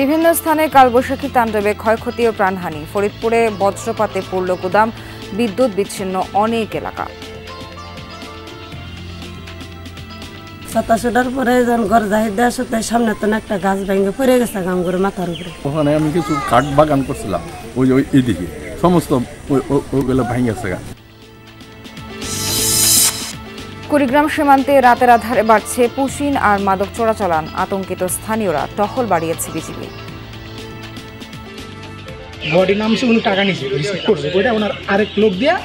বিভিন্ন স্থানে কালবৈশাখী তাণ্ডবে ক্ষয়ক্ষতি ও প্রাণহানি। ফরিদপুরে বজ্রপাতে পড়ল গুদাম, বিদ্যুৎ বিচ্ছিন্ন অনেক এলাকা। সাতাশটার পরে যখন ঘর যাইতে আসতে সামনে তো একটা গাছ ভেঙে পড়ে গেছে গামগুড়ি মাথার উপরে। ওখানে আমি কিছু কাঠ বাগান করছিলাম, ওই এইদিকে সমস্ত ওইগুলো ভেঙে গেছে। কুড়িগ্রাম সীমান্তে রাতের আধারে বাড়ছে পুশিন আর মাদক চোরাচালান। আতঙ্কিত স্থানীয়রা, টহল বাড়িয়েছে বিজিবি। বডি নামছে, উনি টাকা নিছে, রিসিভ করছে, ওইটা ওনার আরেক লোক দিয়ে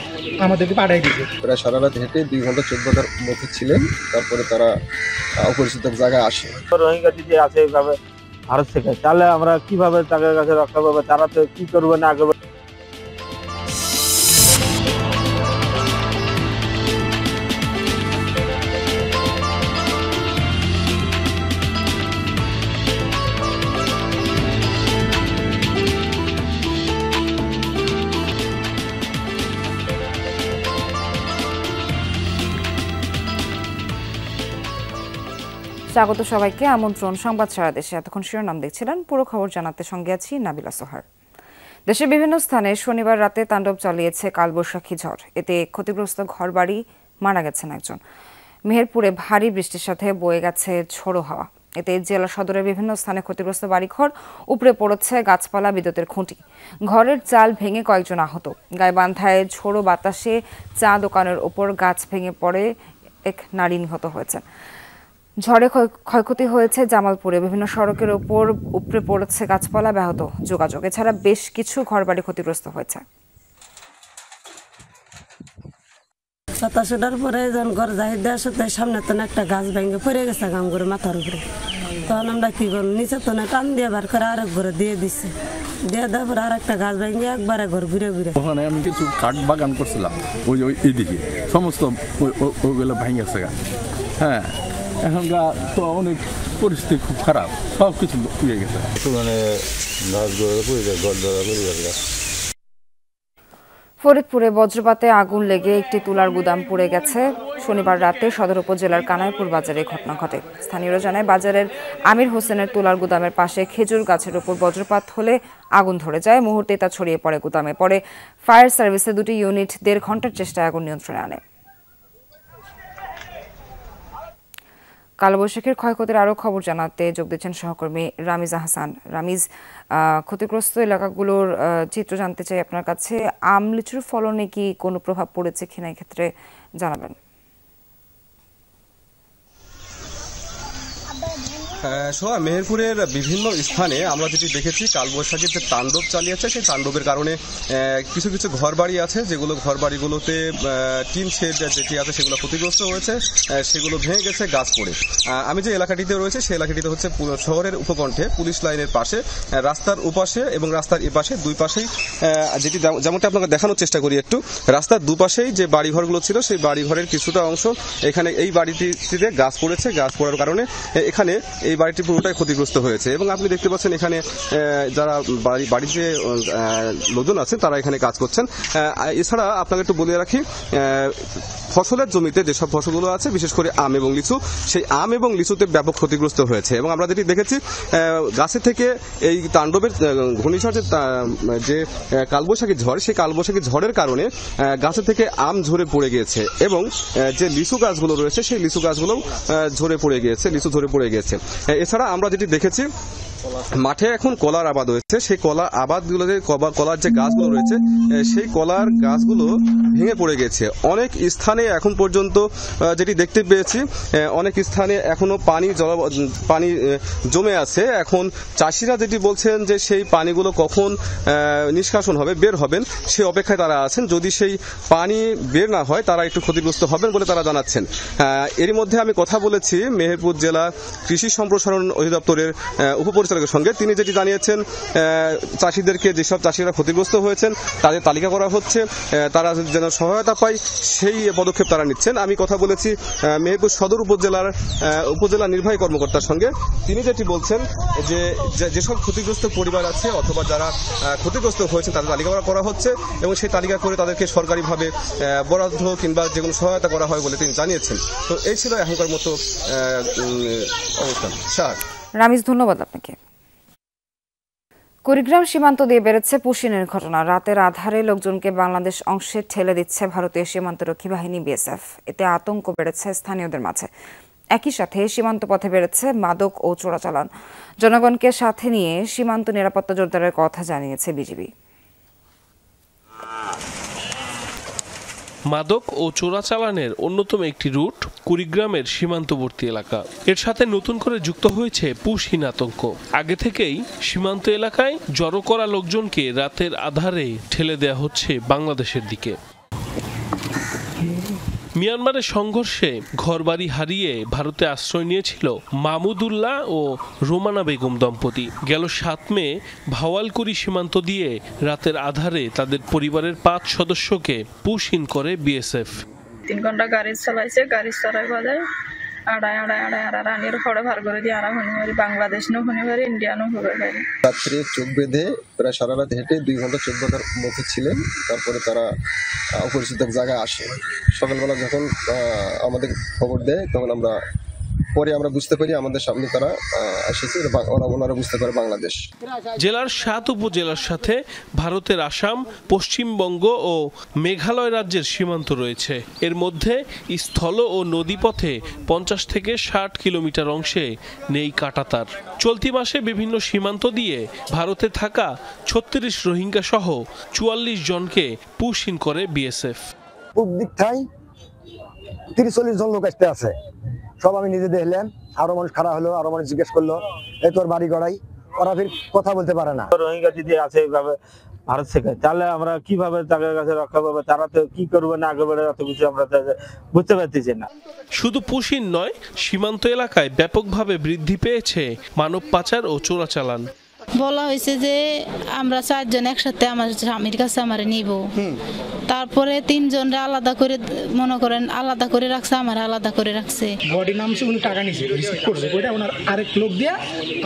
আমাদেরকে পাঠাই দিয়েছে। প্রায় সারা রাত হেঁটে 2 ঘন্টা 14 ঘন্টার মধ্যে ছিলেন, তারপরে তারা অপরিচিত জায়গায় আসে। রোহিঙ্গা যদি আছে এইভাবে ভারত থেকে, তাহলে আমরা কিভাবে তাদের কাছে রক্ষা পাবো? তারা তো কি করবে না করবে। স্বাগত সবাইকে, আমন্ত্রণ সংবাদ সারা দেশে। এতক্ষণ শিরোনাম দেখছিলেন, পুরো খবর জানাতে সঙ্গে আছি নাবিলা সোহার। দেশের বিভিন্ন স্থানে শনিবার রাতে তাণ্ডব চালিয়েছে কালবৈশাখী ঝড়। এতে ক্ষতিগ্রস্ত ঘরবাড়ি, মারা গেছেন একজন। মেহেরপুরে ভারী বৃষ্টির সাথে বয়ে গেছে ঝোড়ো হাওয়া। এতে জেলা সদরের বিভিন্ন স্থানে ক্ষতিগ্রস্ত বাড়িঘর, উপড়ে পড়েছে গাছপালা, বিদ্যুতের খুঁটি। ঘরের চাল ভেঙে কয়েকজন আহত। গাইবান্ধায় ঝোড়ো বাতাসে চা দোকানের ওপর গাছ ভেঙে পড়ে এক নারী নিহত হয়েছেন। ঝড়ে ক্ষয়ক্ষতি হয়েছে জামালপুরে। বিভিন্ন সড়কের ওপর উপড়ে পড়েছে গাছপালা, ব্যাহত যোগাযোগ। এছাড়া বেশ কিছু ঘরবাড়ি ক্ষতিগ্রস্ত হয়েছে। সাতাশটার পরে যখন ঘর যাইতে আসতে সামনে তো একটা গাছ ভেঙে পড়ে গেছে গামগুড়ি মাথার উপরে। তখন আমরা কি করলাম, নিচে তো টান দিয়ে বার করে আরেক ঘরে দিয়ে দিচ্ছে। দিয়ে দেওয়ার পরে আর একটা গাছ ভেঙে একবারে ঘর ঘুরে ঘুরে। ওখানে আমি কিছু কাঠ বাগান করছিলাম, ওই এইদিকে সমস্ত ওইগুলো ভেঙে গেছে। হ্যাঁ, এখনকার তো অনেক পরিস্থিতি খুব খারাপ, সব কিছু পুড়ে গেছে। ফরিদপুরে বজ্রপাতে আগুন লেগে একটি তুলার গুদাম পুড়ে গেছে। শনিবার রাতে সদর উপজেলার কানাইপুর বাজারে ঘটনা ঘটে। স্থানীয়রা জানায়, বাজারের আমির হোসেনের তুলার গুদামের পাশে খেজুর গাছের উপর বজ্রপাত হলে আগুন ধরে যায়। মুহূর্তে তা ছড়িয়ে পড়ে গুদামে। পরে ফায়ার সার্ভিসের 2টি ইউনিট 1.5 ঘন্টার চেষ্টায় আগুন নিয়ন্ত্রণে আনে। কালবৈশাখীর ক্ষয়ক্ষতির আরও খবর জানাতে যোগ দিচ্ছেন সহকর্মী রামিজ আহসান। রামিজ, ক্ষতিগ্রস্ত এলাকাগুলোর চিত্র জানতে চাই আপনার কাছে। আম লিচুর ফলনে কি কোনো প্রভাব পড়েছে কিনা, এক্ষেত্রে জানাবেন। মেহেরপুরের বিভিন্ন স্থানে আমরা যেটি দেখেছি, কালবৈশাখীর যে তাণ্ডব চালিয়েছে, সেই তাণ্ডবের কারণে কিছু কিছু ঘরবাড়ি আছে, যেগুলো ঘরবাড়িগুলোতে টিন শেড যেটি আছে সেগুলো ক্ষতিগ্রস্ত হয়েছে, সেগুলো ভেঙে গেছে গাছ পড়ে। আমি যে এলাকাটিতে রয়েছে সেই এলাকাটিতে হচ্ছে শহরের উপকণ্ঠে, পুলিশ লাইনের পাশে, রাস্তার উপাশে এবং রাস্তার এপাশে, দুই পাশেই যেটি যেমনটা আপনাকে দেখানোর চেষ্টা করি একটু, রাস্তার দুপাশেই যে বাড়িঘরগুলো ছিল সেই বাড়িঘরের কিছুটা অংশ এখানে এই বাড়িটিতে গাছ পড়েছে। গাছ পড়ার কারণে এখানে এই বাড়িটি পুরোটাই ক্ষতিগ্রস্ত হয়েছে। এবং আপনি দেখতে পাচ্ছেন এখানে যারা বাড়িতে লোকজন আছে তারা এখানে কাজ করছেন। এছাড়া আপনাকে একটু বলে রাখি, ফসলের জমিতে যেসব ফসলগুলো আছে, বিশেষ করে আম এবং লিচু, সেই আম এবং লিচুতে ব্যাপক ক্ষতিগ্রস্ত হয়েছে। এবং আমরা যেটি দেখেছি, গাছে থেকে এই তাণ্ডবের ঘূর্ণিঝড় যে কালবৈশাখী ঝড়, সেই কালবৈশাখী ঝড়ের কারণে গাছে থেকে আম ঝরে পড়ে গিয়েছে এবং যে লিচু গাছগুলো রয়েছে সেই লিচু গাছগুলো ঝরে পড়ে গিয়েছে, লিচু ঝরে পড়ে গিয়েছে। এছাড়া আমরা যেটি দেখেছি, মাঠে এখন কলার আবাদ হয়েছে। সেই কলার আবাদগুলোতে কলার যে গাছগুলো রয়েছে সেই কলার গাছগুলো ভেঙে পড়ে গেছে। অনেক স্থানে এখন পর্যন্ত যেটি দেখতে পেয়েছি, অনেক স্থানে এখনো পানি জমে আছে। এখন চাষিরা যেটি বলছেন যে সেই পানিগুলো কখন নিষ্কাশন হবে, বের হবেন, সেই অপেক্ষায় তারা আছেন। যদি সেই পানি বের না হয় তারা একটু ক্ষতিগ্রস্ত হবেন বলে তারা জানাচ্ছেন। এরই মধ্যে আমি কথা বলেছি মেহেরপুর জেলা কৃষি সম্প্রসারণ অধিদপ্তরের উপপরিচালকের সঙ্গে। তিনি যেটি জানিয়েছেন, চাষিদেরকে, যেসব চাষিরা ক্ষতিগ্রস্ত হয়েছেন তাদের তালিকা করা হচ্ছে, তারা যেন সহায়তা পায় সেই পদক্ষেপ তারা নিচ্ছেন। আমি কথা বলেছি মেহেরপুর সদর উপজেলা নির্বাহী কর্মকর্তার সঙ্গে। তিনি যেটি বলছেন যে যেসব ক্ষতিগ্রস্ত পরিবার আছে অথবা যারা ক্ষতিগ্রস্ত হয়েছে তাদের তালিকা করা হচ্ছে এবং সেই তালিকা করে তাদেরকে সরকারিভাবে বরাদ্দ কিংবা যে কোনো সহায়তা করা হয় বলে তিনি জানিয়েছেন। তো এই ছিল এখনকার মতো অবস্থান। রামিজ, ধন্যবাদ আপনাকে। কুড়িগ্রাম সীমান্ত দিয়ে বেড়েছে পুশিনের ঘটনা। রাতের আধারে লোকজনকে বাংলাদেশ অংশে ঠেলে দিচ্ছে ভারতীয় সীমান্তরক্ষী বাহিনী বিএসএফ। এতে আতঙ্ক বেড়েছে স্থানীয়দের মাঝে। একই সাথে সীমান্ত পথে বেড়েছে মাদক ও চোরাচালান। জনগণকে সাথে নিয়ে সীমান্ত নিরাপত্তা জোরদারের কথা জানিয়েছে বিজিবি। মাদক ও চোরাচালানের অন্যতম একটি রুট কুড়িগ্রামের সীমান্তবর্তী এলাকা। এর সাথে নতুন করে যুক্ত হয়েছে পুশহীন আতঙ্ক। আগে থেকেই সীমান্ত এলাকায় জড়ো করা লোকজনকে রাতের আধারে ঠেলে দেয়া হচ্ছে বাংলাদেশের দিকে। মিয়ানমারের সংঘর্ষে ঘরবাড়ি হারিয়ে ভারতে আশ্রয় নিয়েছিল মাহমুদুল্লাহ ও রোমানা বেগম দম্পতি। গেল 7 মে ভাওয়ালকুড়ি সীমান্ত দিয়ে রাতের আধারে তাদের পরিবারের 5 সদস্যকে পুশহীন করে বিএসএফ। 3 ঘন্টা গাড়ি চালাইছে, গাড়ি চালাই বাজে আড়াই রানির পরে ভার করে দিয়ে আরা হনিবারি বাংলাদেশ নো হনিবারি ইন্ডিয়া নো হবে। রাত্রে চোখ বেঁধে প্রায় সারা রাত হেঁটে 2 ঘন্টা 14 ঘন্টার মধ্যে ছিলেন। তারপরে তারা অপরিচিত জায়গায় আসে। সকালবেলা যখন আমাদের খবর দেয় তখন আমরা বুঝতে পারি আমাদের সামনে তারা এসেছে। ওনারা বুঝতে পারে বাংলাদেশ। জেলার 7 উপজেলার সাথে ভারতের আসাম, পশ্চিমবঙ্গ ও মেঘালয় রাজ্যের সীমান্ত রয়েছে। এর মধ্যে স্থল ও নদীপথে 50 থেকে 60 কিলোমিটার অংশে নেই কাঁটাতার। চলতি মাসে বিভিন্ন সীমান্ত দিয়ে ভারতে থাকা 36 রোহিঙ্গা সহ 44 জনকে পুশহীন করে বিএসএফ। পূর্ব দিকটাই 30-40 জন লোক আসতে আছে। সব আমি নিজে দেখলাম। আরো মানুষ খারাপ হলো, আরো মানুষ জিজ্ঞেস করলো এই তোর বাড়ি গড়াই। ওরা ফির কথা বলতে পারে না। রোহিঙ্গা যদি আছে এইভাবে ভারত থেকে, তাহলে আমরা কিভাবে তাদের কাছে রক্ষা পাবো? তারা তো কি করবে না করবে অত কিছু আমরা বুঝতে পারতেছি না। শুধু পুশহীন নয়, সীমান্ত এলাকায় ব্যাপকভাবে বৃদ্ধি পেয়েছে মানব পাচার ও চোরাচালান। বলা হয়েছে যে আমরা 4 জন একসাথে আমার স্বামীর কাছে আমার নিব। তারপরে 3 জনরা আলাদা করে মনে করেন আলাদা করে রাখছে, আমার আলাদা করে রাখছে। বডি নামছে, উনি টাকা নিছে, রিসিভ করছে, ওইটা ওনার আরেক লোক দিয়া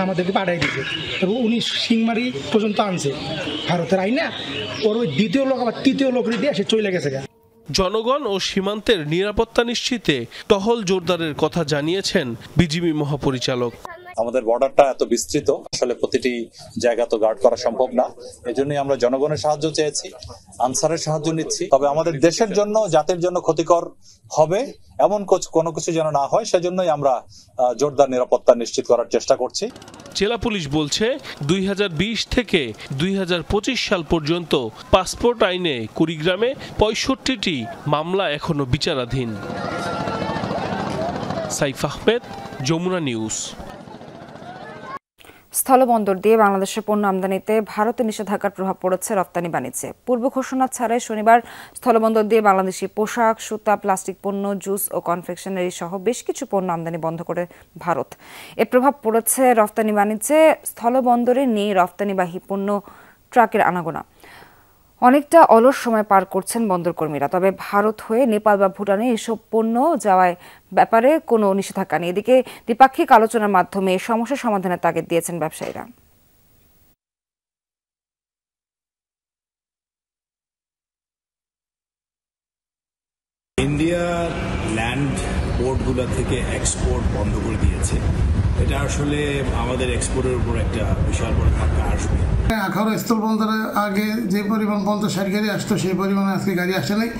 আমাদেরকে পাঠিয়ে দিয়েছে। এবং উনি সিংমারি পর্যন্ত আনছে ভারতের আইনা। ওর ওই দ্বিতীয় লোক আবার তৃতীয় লোক দিয়ে সে চলে গেছে। জনগণ ও সীমান্তের নিরাপত্তা নিশ্চিতে টহল জোরদারের কথা জানিয়েছেন বিজিবি মহাপরিচালক। আমাদের বর্ডারটা এত বিস্তৃত, আসলে প্রতিটি জায়গা তো গার্ড করা সম্ভব না। এজন্যই আমরা জনগণের সাহায্য চেয়েছি, আনসারের সাহায্য নিচ্ছি। তবে আমাদের দেশের জন্য, জাতির জন্য ক্ষতিকর হবে এমন কোনো কিছু যেন না হয়, সেজন্যই আমরা জোরদার নিরাপত্তা নিশ্চিত করার চেষ্টা করছি। জেলা পুলিশ বলছে 2020 থেকে 2025 সাল পর্যন্ত পাসপোর্ট আইনে কুড়িগ্রামে 65টি মামলা এখনো বিচারাধীন। সাইফ আহমেদ, যমুনা নিউজ। স্থলবন্দর দিয়ে বাংলাদেশের পণ্য আমদানিতে ভারতের নিষেধাজ্ঞার প্রভাব পড়েছে রপ্তানি বাণিজ্যে। পূর্ব ঘোষণা ছাড়াই শনিবার স্থলবন্দর দিয়ে বাংলাদেশি পোশাক, সুতা, প্লাস্টিক পণ্য, জুস ও কনফেকশনারি সহ বেশ কিছু পণ্য আমদানি বন্ধ করে ভারত। এর প্রভাব পড়েছে রপ্তানি বাণিজ্যে। স্থলবন্দরে নেই রপ্তানিবাহী পণ্য ট্রাকের আনাগোনা। অনেকটা অলস সময় পার করছেন বন্দর কর্মীরা। তবে ভারত হয়ে নেপাল বা ভুটানে এসব পণ্য যাওয়ার ব্যাপারে কোনো নিষেধাজ্ঞা নেই। এদিকে দ্বিপাক্ষিক আলোচনার মাধ্যমে সমস্যা সমাধানের তাগিদ দিয়েছেন ব্যবসায়ীরা। ইন্ডিয়া ল্যান্ড পোর্টগুলো থেকে এক্সপোর্ট বন্ধ করে দিয়েছে। এটা আসলে আমাদের এক্সপোর্টের উপর একটা বিশাল বড় ধাক্কা আসবে। এখন স্থলবন্দরে আগে যে পরিমাণ 50-60 গাড়ি আসতো সেই পরিমাণে আজকে গাড়ি আসে নাই।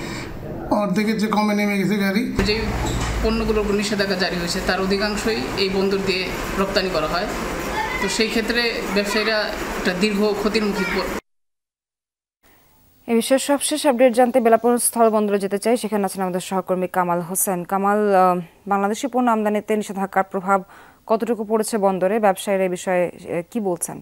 অর্ধেকের যে কমে নেমে গেছে গাড়ি। যে পণ্যগুলোর উপর নিষেধাজ্ঞা জারি হয়েছে তার অধিকাংশই এই বন্দর দিয়ে রপ্তানি করা হয়। তো সেই ক্ষেত্রে ব্যবসায়ীরা একটা দীর্ঘ ক্ষতির মুখে। এই বিষয়ে সবশেষ আপডেট জানতে বেলাপুর স্থলবন্দরে যেতে চাই। সেখানে আছেন আমাদের সহকর্মী কামাল হোসেন। কামাল, বাংলাদেশি পণ্য আমদানিতে নিষেধাজ্ঞার প্রভাব কতটুকু পড়েছে বন্দরে? ব্যবসায়ীরা এই বিষয়ে কি বলছেন?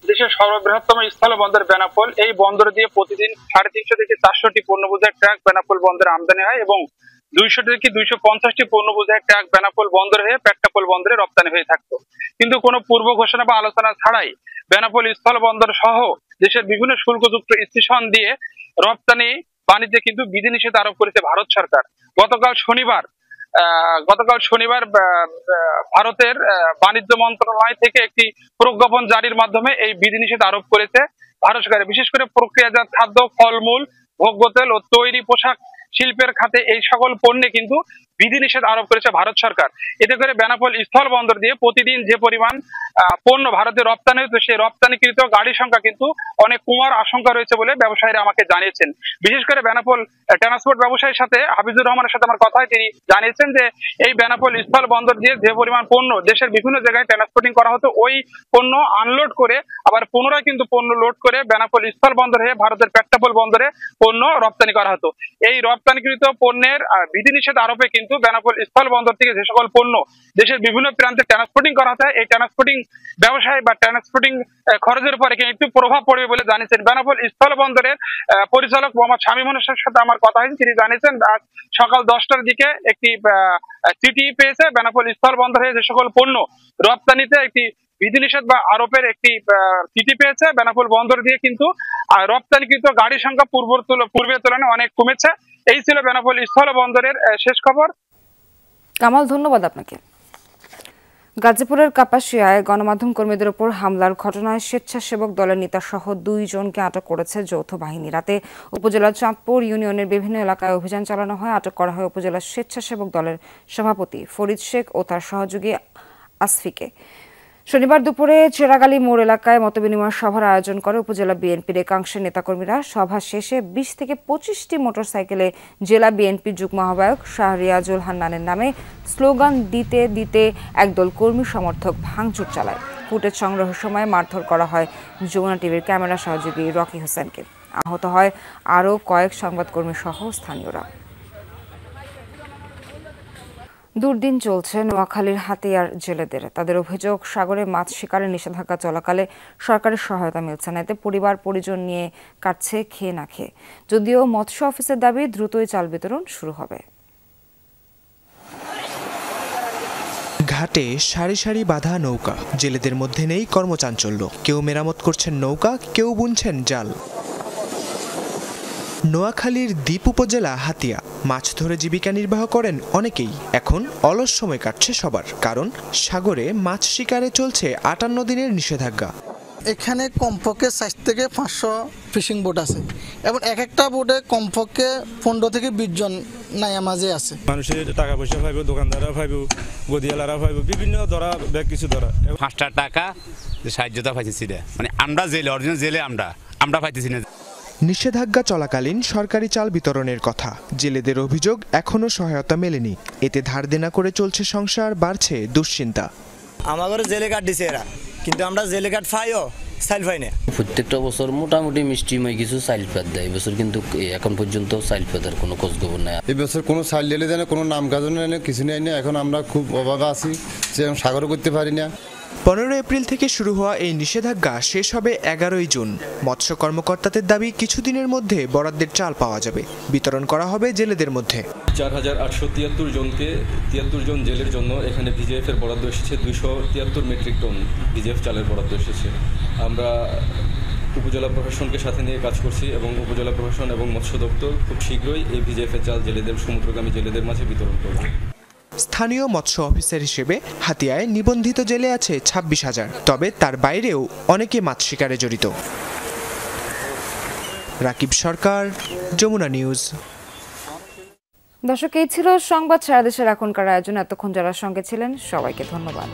দেশের সর্ববৃহত্তম স্থলবন্দর বেনাপোল, এই বন্দর দিয়ে প্রতিদিন 350 থেকে 400টি পণ্য বোঝাই ট্রাক বেনাপোল বন্দরে আমদানি হয় এবং 200 থেকে 250টি পণ্য বোঝাই ট্রাক বেনাপোল বন্দর হয়ে পেট্টাপোল বন্দরে রপ্তানি হয়ে থাকতো। কিন্তু কোনো পূর্ব ঘোষণা বা আলোচনা ছাড়াই বেনাপোল স্থলবন্দর সহ দেশের বিভিন্ন শুল্কযুক্ত স্টেশন দিয়ে রপ্তানি বাণিজ্যে কিন্তু বিধিনিষেধ আরোপ করেছে ভারত সরকার। গতকাল শনিবার ভারতের বাণিজ্য মন্ত্রণালয় থেকে একটি প্রজ্ঞাপন জারির মাধ্যমে এই বিধিনিষেধ আরোপ করেছে ভারত সরকার। বিশেষ করে প্রক্রিয়াজাত খাদ্য, ফলমূল, ভোগ্য তেল ও তৈরি পোশাক শিল্পের খাতে এই সকল পণ্যে কিন্তু বিধিনিষেধ আরোপ করেছে ভারত সরকার। এতে করে বেনাপোল স্থল বন্দর দিয়ে প্রতিদিন যে পরিমাণ পণ্য ভারতে রপ্তানি হতো সেই রপ্তানিকৃত গাড়ির সংখ্যা কিন্তু অনেক কমার আশঙ্কা রয়েছে বলে ব্যবসায়ীরা আমাকে জানিয়েছেন। বিশেষ করে বেনাপোল ট্রান্সপোর্ট ব্যবসায়ীর সাথে হাফিজুর রহমানের সাথে আমার কথা হয়, তিনি জানিয়েছেন যে এই বেনাপোল স্থল বন্দর দিয়ে যে পরিমাণ পণ্য দেশের বিভিন্ন জায়গায় ট্রান্সপোর্টিং করা হতো, ওই পণ্য আনলোড করে আবার পুনরায় কিন্তু পণ্য লোড করে বেনাপোল স্থল বন্দর হয়ে ভারতের পেট্টাপোল বন্দরে পণ্য রপ্তানি করা হতো। এই রপ্তানিকৃত পণ্যের বিধিনিষেধ আরোপে কিন্তু বেনাপোল স্থল বন্দর থেকে যে সকল পণ্য দেশের বিভিন্ন প্রান্তে ট্রান্সপোর্টিং করা হয়, এই ট্রান্সপোর্টিং ব্যবসায় বা ট্রান্সপোর্টিং খরচের উপরে কিন্তু প্রভাব পড়বে বলে জানিয়েছেন বেনাপোল স্থল বন্দরের পরিচালক মোহাম্মদ শামীমুনের সাথে আমার কথা হয়েছে। তিনি জানিয়েছেন সকাল 10টার দিকে একটি চিঠি পেয়েছে বেনাপোল স্থল বন্দরে যে সকল পণ্য রপ্তানিতে একটি বিধিনিষেধ বা আরোপের একটি চিঠি পেয়েছে বেনাপোল বন্দর দিয়ে, কিন্তু রপ্তানিকৃত গাড়ির সংখ্যা পূর্বের তুলনায় অনেক কমেছে। এই ছিল বেনাপোল স্থল বন্দরের শেষ খবর। কামাল, ধন্যবাদ আপনাকে। গাজীপুরের কাপাসিয়ায় গণমাধ্যম কর্মীদের উপর হামলার ঘটনায় স্বেচ্ছাসেবক দলের নেতা সহ 2 জনকে আটক করেছে যৌথ বাহিনী। রাতে উপজেলার চাঁদপুর ইউনিয়নের বিভিন্ন এলাকায় অভিযান চালানো হয়। আটক করা হয় উপজেলার স্বেচ্ছাসেবক দলের সভাপতি ফরিদ শেখ ও তার সহযোগী আসফিকে। শনিবার দুপুরে চেরাগালী মোড় এলাকায় মতবিনিময় সভার আয়োজন করে উপজেলা বিএনপির একাংশের নেতাকর্মীরা। সভা শেষে 20 থেকে 25টি মোটরসাইকেলে জেলা বিএনপির যুগ্ম আহ্বায়ক শাহরিয়াজুল হান্নানের নামে স্লোগান দিতে দিতে একদল কর্মী সমর্থক ভাঙচুর চালায়। ফুটেজ সংগ্রহের সময় মারধর করা হয় যমুনা টিভির ক্যামেরা সহযোগী রকি হোসেনকে। আহত হয় আরও কয়েক সংবাদকর্মী সহ স্থানীয়রা। দুর্দিন চলছে নোয়াখালীর হাতিয়ার জেলেদের। তাদের অভিযোগ, সাগরে মাছ শিকারের নিষেধাজ্ঞা চলাকালে সরকারের সহায়তা মিলছে না। এতে পরিবার পরিজন নিয়ে কাটছে খেয়ে না খেয়ে। যদিও মৎস্য অফিসের দাবি দ্রুতই চাল বিতরণ শুরু হবে। ঘাটে সারি সারি বাঁধা নৌকা, জেলেদের মধ্যে নেই কর্মচাঞ্চল্য। কেউ মেরামত করছেন নৌকা, কেউ বুনছেন জাল। নোয়াখালীর দ্বীপ উপজেলা হাতিয়া, মাছ ধরে জীবিকা নির্বাহ করেন অনেকেই। এখন অলস সময় কাটছে সবার, কারণ সাগরে মাছ শিকারে চলছে 58 দিনের নিষেধাজ্ঞা। এখানে কমপক্ষে 4 থেকে 500 ফিশিং বোট আছে এবং এক একটা বোটে কমপক্ষে 15 থেকে 20 জন নাইয়া মাঝে আছে। মানুষের টাকা পয়সা পাইব, দোকানদাররা পাইব, গদিয়ালারা পাইব, বিভিন্ন ধরা ব্যাগ কিছু ধরা। 5টা টাকা যে সাহায্যতা পাইতেছি না, মানে আমরা জেলে অরিজিনাল জেলে আমরা পাইতেছি না। নিষেধাজ্ঞা চলাকালীন সরকারি চাল বিতরণের কথা। জেলেদের অভিযোগ, এখনো সহায়তা মেলেনি। এতে ধার দেনা করে চলছে সংসার, বাড়ছে দুশ্চিন্তা। আমাদের জেলে কার্ড দিছে এরা, কিন্তু আমরা জেলে কার্ড পাইও চাইল পাই না। প্রত্যেকটা বছর মোটামুটি মিষ্টিময় কিছু চাইল পাত দেয়, এবছর কিন্তু এখন পর্যন্ত চাইল পাতার কোনো খোঁজখবর নাই। এবছর কোনো চাইল দিলে দেয় না, কোনো নাম কাজ নেই, কিছু নেই না। এখন আমরা খুব অভাবে আছি, যে সাগরও করতে পারি না। 15 এপ্রিল থেকে শুরু হওয়া এই নিষেধাজ্ঞা শেষ হবে 11 জুন। মৎস্য কর্মকর্তাদের দাবি, কিছুদিনের মধ্যে বরাদ্দের চাল পাওয়া যাবে, বিতরণ করা হবে জেলেদের মধ্যে। 4873 জনকে 73 জন জেলের জন্য এখানে ভিজিএফ এর বরাদ্দ এসেছে। 273 মেট্রিক টন ভিজিএফ চালের বরাদ্দ এসেছে। আমরা উপজেলা প্রশাসনকে সাথে নিয়ে কাজ করছি এবং উপজেলা প্রশাসন এবং মৎস্য দপ্তর খুব শীঘ্রই এই ভিজিএফ এর চাল জেলেদের, সমুদ্রগামী জেলেদের মাঝে বিতরণ করবে। স্থানীয় মৎস্য অফিসার হিসেবে হাতিয়ায় নিবন্ধিত জেলে আছে 26,000, তবে তার বাইরেও অনেকে মাছ শিকারে জড়িত। রাকিব সরকার, যমুনা নিউজ। দর্শক, এই ছিল সংবাদ সারা দেশের এখনকার আয়োজন। এতক্ষণ যারা সঙ্গে ছিলেন সবাইকে ধন্যবাদ।